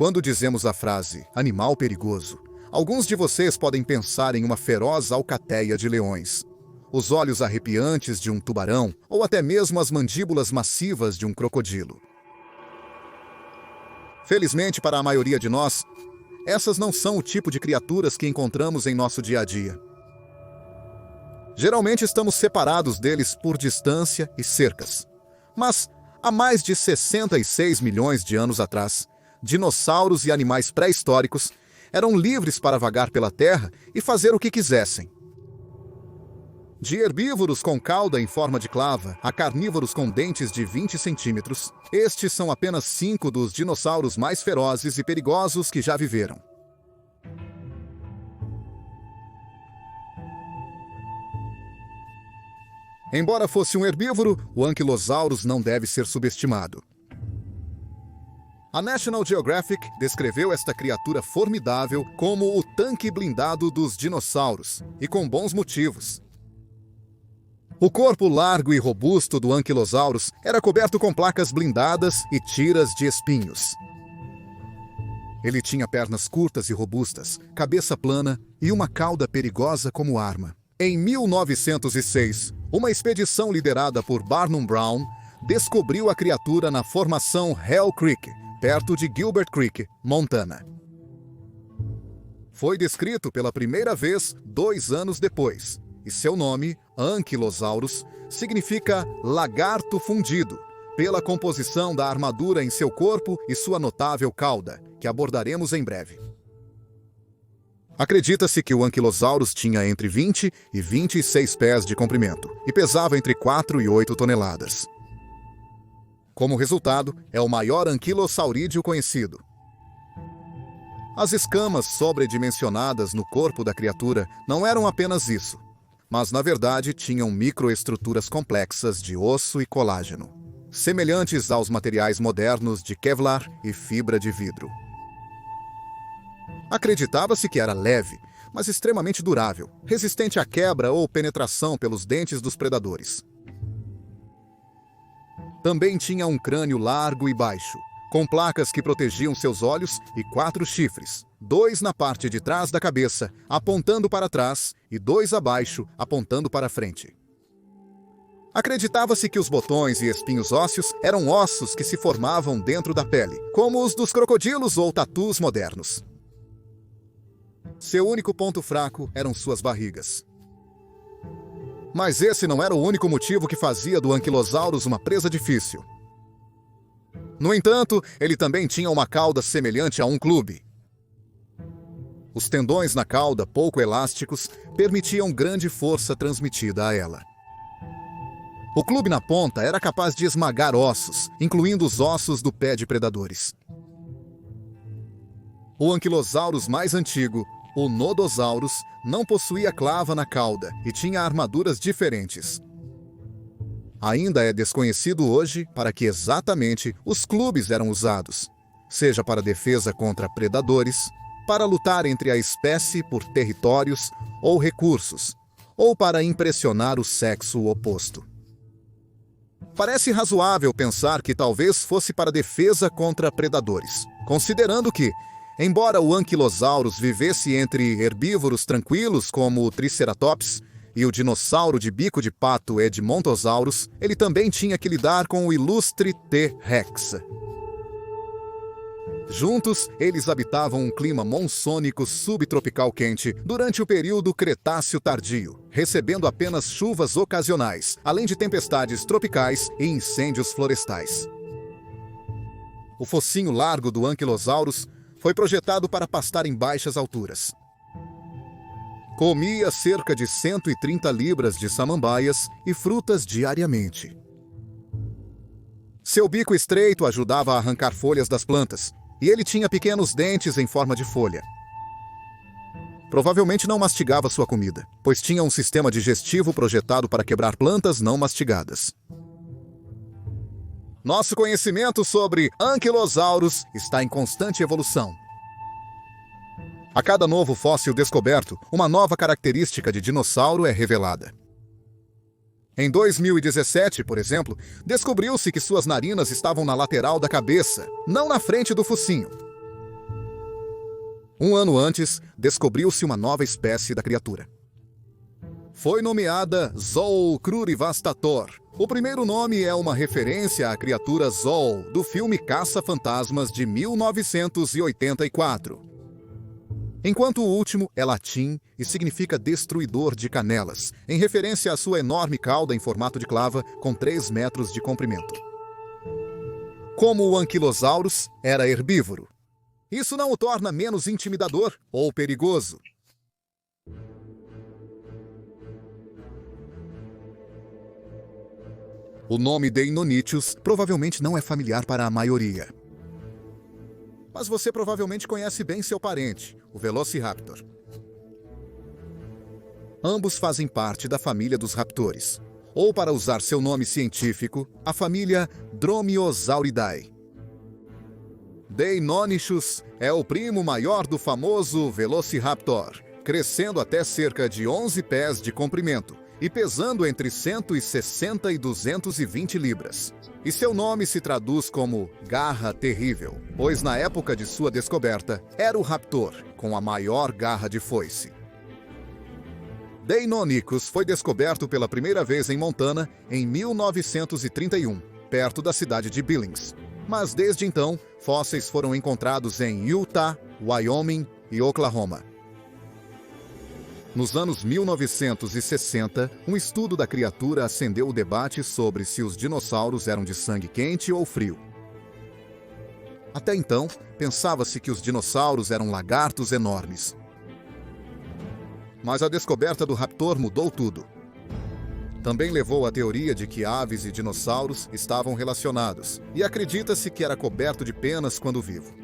Quando dizemos a frase animal perigoso, alguns de vocês podem pensar em uma feroz alcateia de leões, os olhos arrepiantes de um tubarão ou até mesmo as mandíbulas massivas de um crocodilo. Felizmente, para a maioria de nós, essas não são o tipo de criaturas que encontramos em nosso dia a dia. Geralmente estamos separados deles por distância e cercas. Mas, há mais de 66 milhões de anos atrás, dinossauros e animais pré-históricos eram livres para vagar pela Terra e fazer o que quisessem. De herbívoros com cauda em forma de clava a carnívoros com dentes de 20 centímetros, estes são apenas 5 dos dinossauros mais ferozes e perigosos que já viveram. Embora fosse um herbívoro, o Ankylosaurus não deve ser subestimado. A National Geographic descreveu esta criatura formidável como o tanque blindado dos dinossauros, e com bons motivos. O corpo largo e robusto do Ankylosaurus era coberto com placas blindadas e tiras de espinhos. Ele tinha pernas curtas e robustas, cabeça plana e uma cauda perigosa como arma. Em 1906, uma expedição liderada por Barnum Brown descobriu a criatura na formação Hell Creek, perto de Gilbert Creek, Montana. Foi descrito pela primeira vez 2 anos depois, e seu nome, Ankylosaurus, significa lagarto fundido, pela composição da armadura em seu corpo e sua notável cauda, que abordaremos em breve. Acredita-se que o Ankylosaurus tinha entre 20 e 26 pés de comprimento e pesava entre 4 e 8 toneladas. Como resultado, é o maior anquilosaurídeo conhecido. As escamas sobredimensionadas no corpo da criatura não eram apenas isso, mas na verdade tinham microestruturas complexas de osso e colágeno, semelhantes aos materiais modernos de Kevlar e fibra de vidro. Acreditava-se que era leve, mas extremamente durável, resistente à quebra ou penetração pelos dentes dos predadores. Também tinha um crânio largo e baixo, com placas que protegiam seus olhos e 4 chifres, 2 na parte de trás da cabeça, apontando para trás, e 2 abaixo, apontando para frente. Acreditava-se que os botões e espinhos ósseos eram ossos que se formavam dentro da pele, como os dos crocodilos ou tatus modernos. Seu único ponto fraco eram suas barrigas. Mas esse não era o único motivo que fazia do Ankylosaurus uma presa difícil. No entanto, ele também tinha uma cauda semelhante a um clube. Os tendões na cauda, pouco elásticos, permitiam grande força transmitida a ela. O clube na ponta era capaz de esmagar ossos, incluindo os ossos do pé de predadores. O Ankylosaurus mais antigo, o Nodosaurus, não possuía clava na cauda e tinha armaduras diferentes. Ainda é desconhecido hoje para que exatamente os clubes eram usados, seja para defesa contra predadores, para lutar entre a espécie por territórios ou recursos, ou para impressionar o sexo oposto. Parece razoável pensar que talvez fosse para defesa contra predadores, considerando que, embora o Ankylosaurus vivesse entre herbívoros tranquilos como o Triceratops e o dinossauro de bico de pato Edmontosaurus, ele também tinha que lidar com o ilustre T-Rex. Juntos, eles habitavam um clima monsônico subtropical quente durante o período Cretáceo tardio, recebendo apenas chuvas ocasionais, além de tempestades tropicais e incêndios florestais. O focinho largo do Ankylosaurus foi projetado para pastar em baixas alturas. Comia cerca de 130 libras de samambaias e frutas diariamente. Seu bico estreito ajudava a arrancar folhas das plantas, e ele tinha pequenos dentes em forma de folha. Provavelmente não mastigava sua comida, pois tinha um sistema digestivo projetado para quebrar plantas não mastigadas. Nosso conhecimento sobre Ankylosaurus está em constante evolução. A cada novo fóssil descoberto, uma nova característica de dinossauro é revelada. Em 2017, por exemplo, descobriu-se que suas narinas estavam na lateral da cabeça, não na frente do focinho. Um ano antes, descobriu-se uma nova espécie da criatura. Foi nomeada Zolcrurivastator. O primeiro nome é uma referência à criatura Zol, do filme Caça-Fantasmas de 1984. Enquanto o último é latim e significa destruidor de canelas, em referência à sua enorme cauda em formato de clava com 3 metros de comprimento. Como o Anquilosaurus era herbívoro. Isso não o torna menos intimidador ou perigoso. O nome Deinonychus provavelmente não é familiar para a maioria. Mas você provavelmente conhece bem seu parente, o Velociraptor. Ambos fazem parte da família dos raptores, ou para usar seu nome científico, a família Dromaeosauridae. Deinonychus é o primo maior do famoso Velociraptor, crescendo até cerca de 11 pés de comprimento e pesando entre 160 e 220 libras. E seu nome se traduz como garra terrível, pois na época de sua descoberta, era o raptor com a maior garra de foice. Deinonychus foi descoberto pela primeira vez em Montana em 1931, perto da cidade de Billings. Mas desde então, fósseis foram encontrados em Utah, Wyoming e Oklahoma. Nos anos 1960, um estudo da criatura acendeu o debate sobre se os dinossauros eram de sangue quente ou frio. Até então, pensava-se que os dinossauros eram lagartos enormes. Mas a descoberta do raptor mudou tudo. Também levou à teoria de que aves e dinossauros estavam relacionados, e acredita-se que era coberto de penas quando vivo.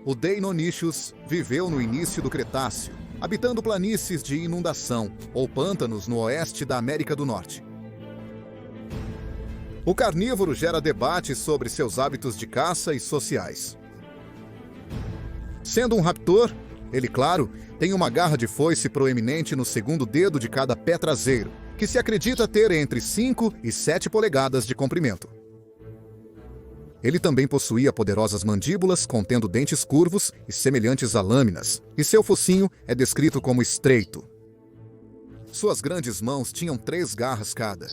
O Deinonychus viveu no início do Cretáceo, habitando planícies de inundação ou pântanos no oeste da América do Norte. O carnívoro gera debate sobre seus hábitos de caça e sociais. Sendo um raptor, ele, claro, tem uma garra de foice proeminente no segundo dedo de cada pé traseiro, que se acredita ter entre 5 e 7 polegadas de comprimento. Ele também possuía poderosas mandíbulas contendo dentes curvos e semelhantes a lâminas, e seu focinho é descrito como estreito. Suas grandes mãos tinham 3 garras cada.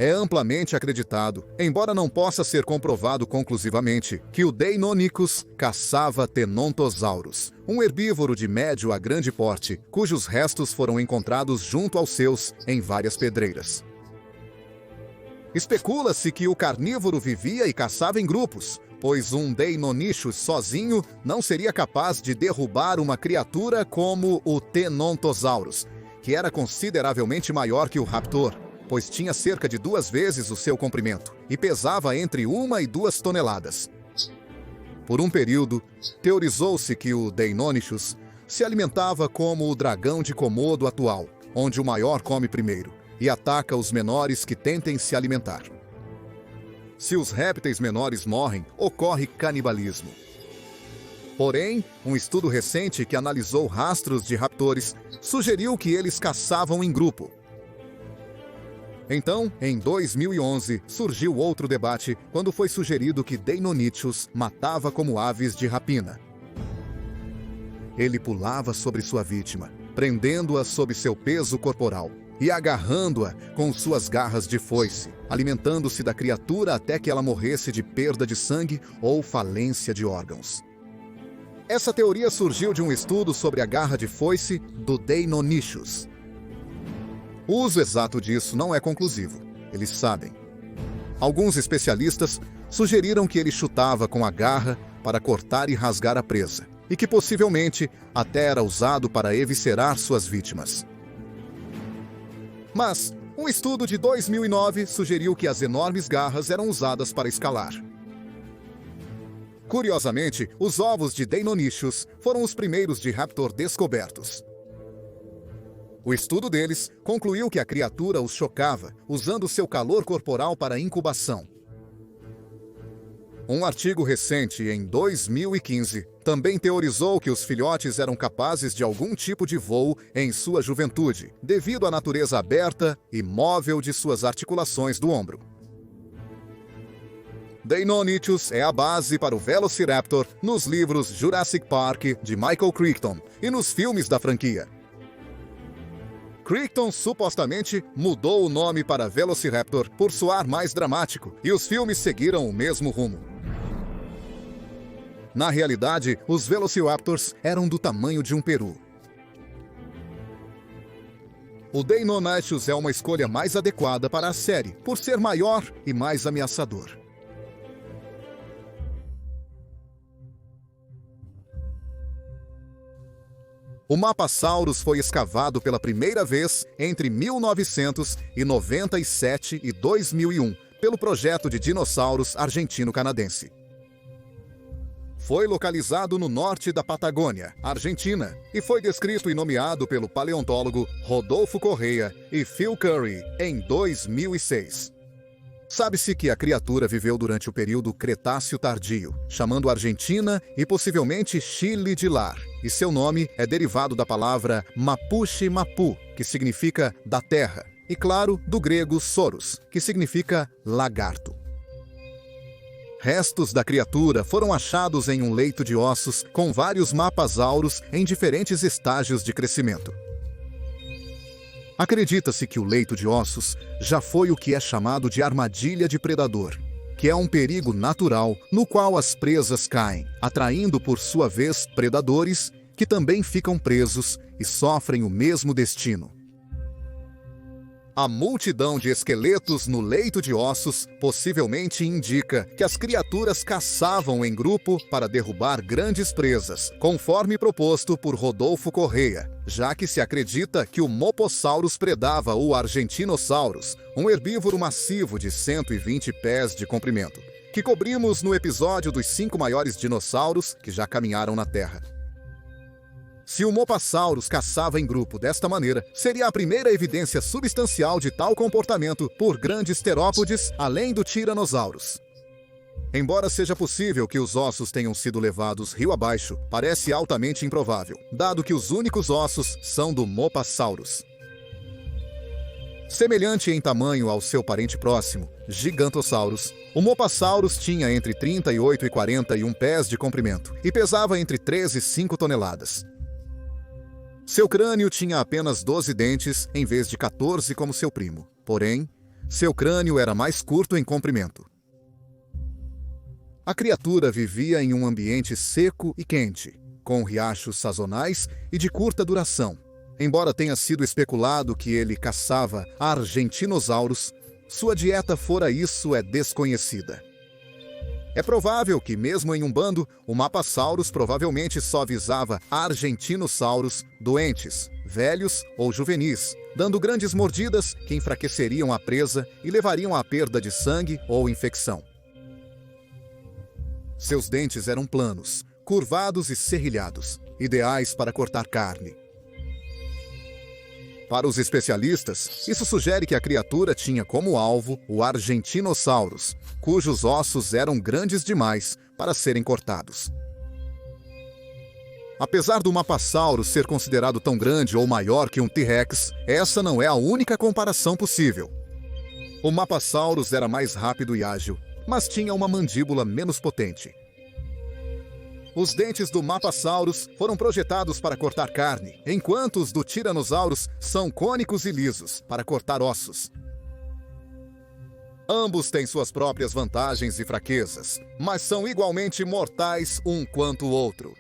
É amplamente acreditado, embora não possa ser comprovado conclusivamente, que o Deinonychus caçava Tenontosaurus, um herbívoro de médio a grande porte, cujos restos foram encontrados junto aos seus em várias pedreiras. Especula-se que o carnívoro vivia e caçava em grupos, pois um Deinonychus sozinho não seria capaz de derrubar uma criatura como o Tenontosaurus, que era consideravelmente maior que o raptor, pois tinha cerca de 2 vezes o seu comprimento e pesava entre 1 e 2 toneladas. Por um período, teorizou-se que o Deinonychus se alimentava como o dragão de Komodo atual, onde o maior come primeiro e ataca os menores que tentem se alimentar. Se os répteis menores morrem, ocorre canibalismo. Porém, um estudo recente que analisou rastros de raptores sugeriu que eles caçavam em grupo. Então, em 2011, surgiu outro debate quando foi sugerido que Deinonychus matava como aves de rapina. Ele pulava sobre sua vítima, prendendo-a sob seu peso corporal e agarrando-a com suas garras de foice, alimentando-se da criatura até que ela morresse de perda de sangue ou falência de órgãos. Essa teoria surgiu de um estudo sobre a garra de foice do Deinonychus. O uso exato disso não é conclusivo, eles sabem. Alguns especialistas sugeriram que ele chutava com a garra para cortar e rasgar a presa, e que possivelmente até era usado para eviscerar suas vítimas. Mas um estudo de 2009 sugeriu que as enormes garras eram usadas para escalar. Curiosamente, os ovos de Deinonychus foram os primeiros de raptor descobertos. O estudo deles concluiu que a criatura os chocava, usando seu calor corporal para incubação. Um artigo recente, em 2015, também teorizou que os filhotes eram capazes de algum tipo de voo em sua juventude, devido à natureza aberta e móvel de suas articulações do ombro. Deinonychus é a base para o Velociraptor nos livros Jurassic Park de Michael Crichton e nos filmes da franquia. Crichton supostamente mudou o nome para Velociraptor por soar mais dramático, e os filmes seguiram o mesmo rumo. Na realidade, os Velociraptors eram do tamanho de um peru. O Deinonychus é uma escolha mais adequada para a série, por ser maior e mais ameaçador. O Mapasaurus foi escavado pela primeira vez entre 1997 e 2001 pelo projeto de dinossauros argentino-canadense. Foi localizado no norte da Patagônia, Argentina, e foi descrito e nomeado pelo paleontólogo Rodolfo Corrêa e Phil Curry em 2006. Sabe-se que a criatura viveu durante o período Cretáceo tardio, chamando Argentina e possivelmente Chile de lar, e seu nome é derivado da palavra Mapuche Mapu, que significa da terra, e claro, do grego Soros, que significa lagarto. Restos da criatura foram achados em um leito de ossos com vários mapasauros em diferentes estágios de crescimento. Acredita-se que o leito de ossos já foi o que é chamado de armadilha de predador, que é um perigo natural no qual as presas caem, atraindo por sua vez predadores que também ficam presos e sofrem o mesmo destino. A multidão de esqueletos no leito de ossos possivelmente indica que as criaturas caçavam em grupo para derrubar grandes presas, conforme proposto por Rodolfo Corrêa, já que se acredita que o Moposaurus predava o Argentinosaurus, um herbívoro massivo de 120 pés de comprimento, que cobrimos no episódio dos 5 maiores dinossauros que já caminharam na Terra. Se o Mopasaurus caçava em grupo desta maneira, seria a primeira evidência substancial de tal comportamento por grandes terópodes, além do Tyrannosaurus. Embora seja possível que os ossos tenham sido levados rio abaixo, parece altamente improvável, dado que os únicos ossos são do Mopasaurus. Semelhante em tamanho ao seu parente próximo, Gigantosaurus, o Mopasaurus tinha entre 38 e 41 pés de comprimento e pesava entre 3 e 5 toneladas. Seu crânio tinha apenas 12 dentes, em vez de 14 como seu primo. Porém, seu crânio era mais curto em comprimento. A criatura vivia em um ambiente seco e quente, com riachos sazonais e de curta duração. Embora tenha sido especulado que ele caçava Argentinosaurus, sua dieta fora isso é desconhecida. É provável que, mesmo em um bando, o Mapasaurus provavelmente só visava Argentinosaurus doentes, velhos ou juvenis, dando grandes mordidas que enfraqueceriam a presa e levariam à perda de sangue ou infecção. Seus dentes eram planos, curvados e serrilhados, ideais para cortar carne. Para os especialistas, isso sugere que a criatura tinha como alvo o Argentinosaurus, cujos ossos eram grandes demais para serem cortados. Apesar do Mapasaurus ser considerado tão grande ou maior que um T-Rex, essa não é a única comparação possível. O Mapasaurus era mais rápido e ágil, mas tinha uma mandíbula menos potente. Os dentes do Mapasaurus foram projetados para cortar carne, enquanto os do Tyrannosaurus são cônicos e lisos, para cortar ossos. Ambos têm suas próprias vantagens e fraquezas, mas são igualmente mortais um quanto o outro.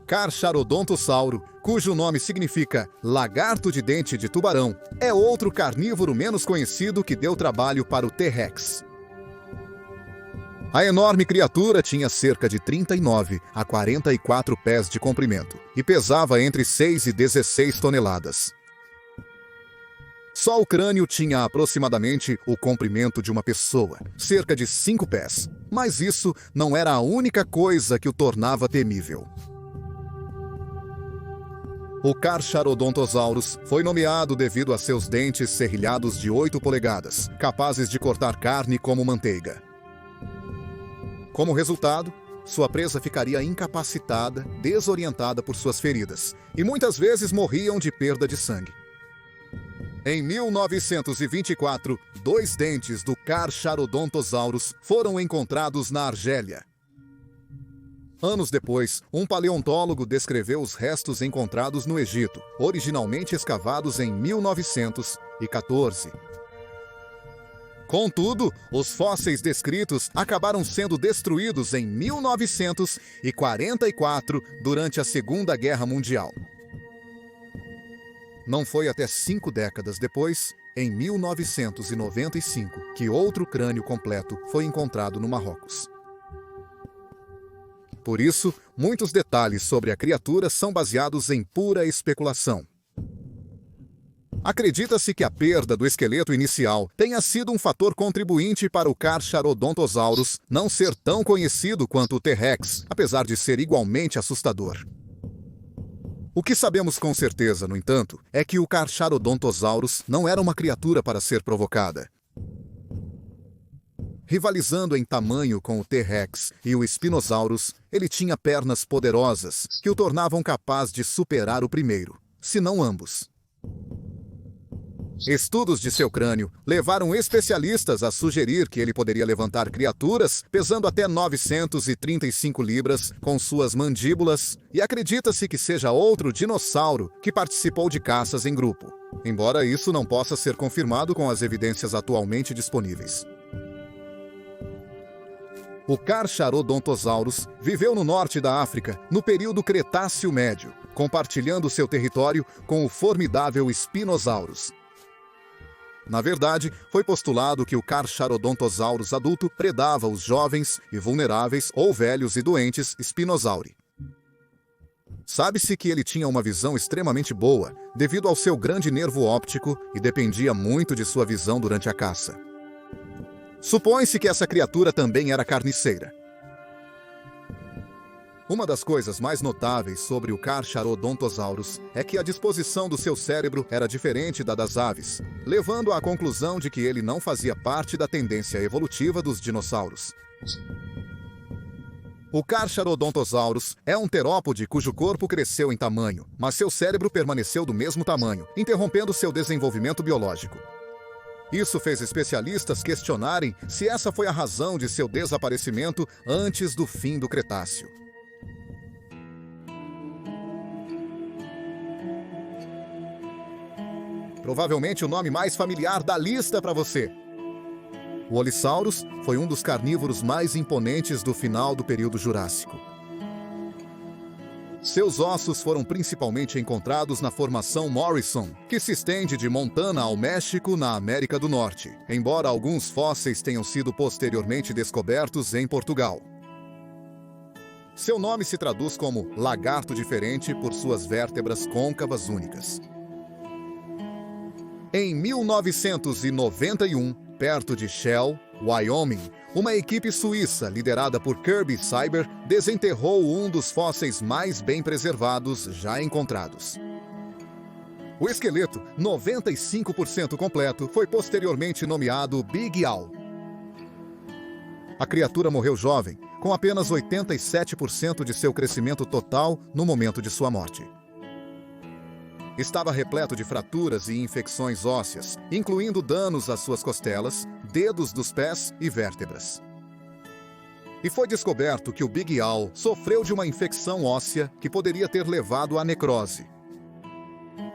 Carcharodontosauro, cujo nome significa lagarto de dente de tubarão, é outro carnívoro menos conhecido que deu trabalho para o T-Rex. A enorme criatura tinha cerca de 39 a 44 pés de comprimento e pesava entre 6 e 16 toneladas. Só o crânio tinha aproximadamente o comprimento de uma pessoa, cerca de 5 pés, mas isso não era a única coisa que o tornava temível. O Carcharodontosaurus foi nomeado devido a seus dentes serrilhados de 8 polegadas, capazes de cortar carne como manteiga. Como resultado, sua presa ficaria incapacitada, desorientada por suas feridas, e muitas vezes morriam de perda de sangue. Em 1924, 2 dentes do Carcharodontosaurus foram encontrados na Argélia. Anos depois, um paleontólogo descreveu os restos encontrados no Egito, originalmente escavados em 1914. Contudo, os fósseis descritos acabaram sendo destruídos em 1944, durante a Segunda Guerra Mundial. Não foi até 5 décadas depois, em 1995, que outro crânio completo foi encontrado no Marrocos. Por isso, muitos detalhes sobre a criatura são baseados em pura especulação. Acredita-se que a perda do esqueleto inicial tenha sido um fator contribuinte para o Carcharodontosaurus não ser tão conhecido quanto o T-Rex, apesar de ser igualmente assustador. O que sabemos com certeza, no entanto, é que o Carcharodontosaurus não era uma criatura para ser provocada. Rivalizando em tamanho com o T-Rex e o Spinosaurus, ele tinha pernas poderosas que o tornavam capaz de superar o primeiro, se não ambos. Estudos de seu crânio levaram especialistas a sugerir que ele poderia levantar criaturas pesando até 935 libras com suas mandíbulas, e acredita-se que seja outro dinossauro que participou de caças em grupo, embora isso não possa ser confirmado com as evidências atualmente disponíveis. O Carcharodontosaurus viveu no norte da África no período Cretáceo Médio, compartilhando seu território com o formidável Spinosaurus. Na verdade, foi postulado que o Carcharodontosaurus adulto predava os jovens e vulneráveis ou velhos e doentes Spinosauri. Sabe-se que ele tinha uma visão extremamente boa, devido ao seu grande nervo óptico, e dependia muito de sua visão durante a caça. Supõe-se que essa criatura também era carniceira. Uma das coisas mais notáveis sobre o Carcharodontosaurus é que a disposição do seu cérebro era diferente da das aves, levando à conclusão de que ele não fazia parte da tendência evolutiva dos dinossauros. O Carcharodontosaurus é um terópode cujo corpo cresceu em tamanho, mas seu cérebro permaneceu do mesmo tamanho, interrompendo seu desenvolvimento biológico. Isso fez especialistas questionarem se essa foi a razão de seu desaparecimento antes do fim do Cretáceo. Provavelmente o nome mais familiar da lista para você. O Olissaurus foi um dos carnívoros mais imponentes do final do período Jurássico. Seus ossos foram principalmente encontrados na Formação Morrison, que se estende de Montana ao México, na América do Norte, embora alguns fósseis tenham sido posteriormente descobertos em Portugal. Seu nome se traduz como lagarto diferente por suas vértebras côncavas únicas. Em 1991, perto de Shell, Wyoming, uma equipe suíça liderada por Kirby Sieber desenterrou um dos fósseis mais bem preservados já encontrados. O esqueleto, 95% completo, foi posteriormente nomeado Big Owl. A criatura morreu jovem, com apenas 87% de seu crescimento total no momento de sua morte. Estava repleto de fraturas e infecções ósseas, incluindo danos às suas costelas, dedos dos pés e vértebras. E foi descoberto que o Big Owl sofreu de uma infecção óssea que poderia ter levado à necrose.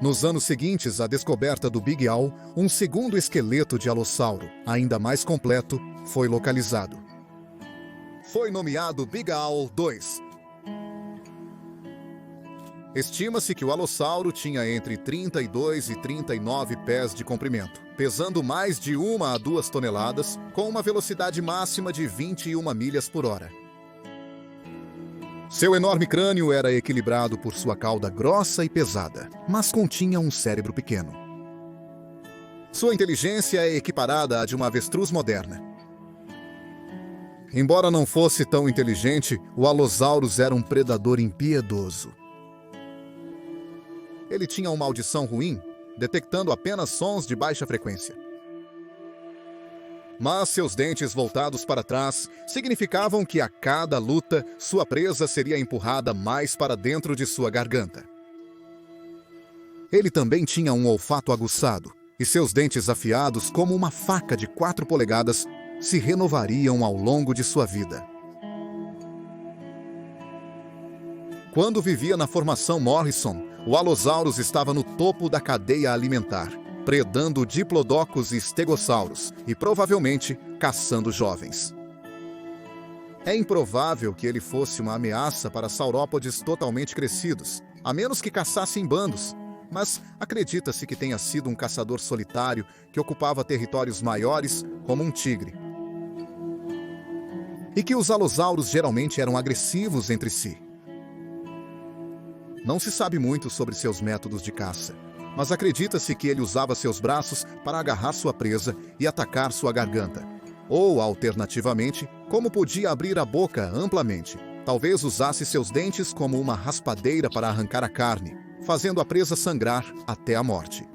Nos anos seguintes à descoberta do Big Owl, um segundo esqueleto de alossauro, ainda mais completo, foi localizado. Foi nomeado Big Owl II. Estima-se que o alossauro tinha entre 32 e 39 pés de comprimento, pesando mais de 1 a 2 toneladas, com uma velocidade máxima de 21 milhas por hora. Seu enorme crânio era equilibrado por sua cauda grossa e pesada, mas continha um cérebro pequeno. Sua inteligência é equiparada à de uma avestruz moderna. Embora não fosse tão inteligente, o Allosaurus era um predador impiedoso. Ele tinha uma audição ruim, detectando apenas sons de baixa frequência. Mas seus dentes voltados para trás significavam que a cada luta, sua presa seria empurrada mais para dentro de sua garganta. Ele também tinha um olfato aguçado, e seus dentes afiados como uma faca de 4 polegadas se renovariam ao longo de sua vida. Quando vivia na formação Morrison, o Allosaurus estava no topo da cadeia alimentar, predando diplodocus e stegossauros e provavelmente caçando jovens. É improvável que ele fosse uma ameaça para saurópodes totalmente crescidos, a menos que caçasse em bandos, mas acredita-se que tenha sido um caçador solitário que ocupava territórios maiores, como um tigre. E que os alosaurus geralmente eram agressivos entre si. Não se sabe muito sobre seus métodos de caça, mas acredita-se que ele usava seus braços para agarrar sua presa e atacar sua garganta. Ou, alternativamente, como podia abrir a boca amplamente, talvez usasse seus dentes como uma raspadeira para arrancar a carne, fazendo a presa sangrar até a morte.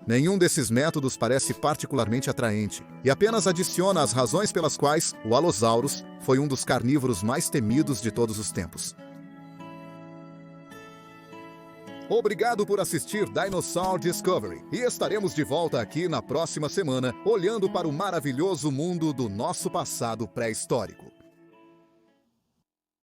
Nenhum desses métodos parece particularmente atraente, e apenas adiciona as razões pelas quais o Allosaurus foi um dos carnívoros mais temidos de todos os tempos. Obrigado por assistir Dinosaur Discovery, e estaremos de volta aqui na próxima semana, olhando para o maravilhoso mundo do nosso passado pré-histórico.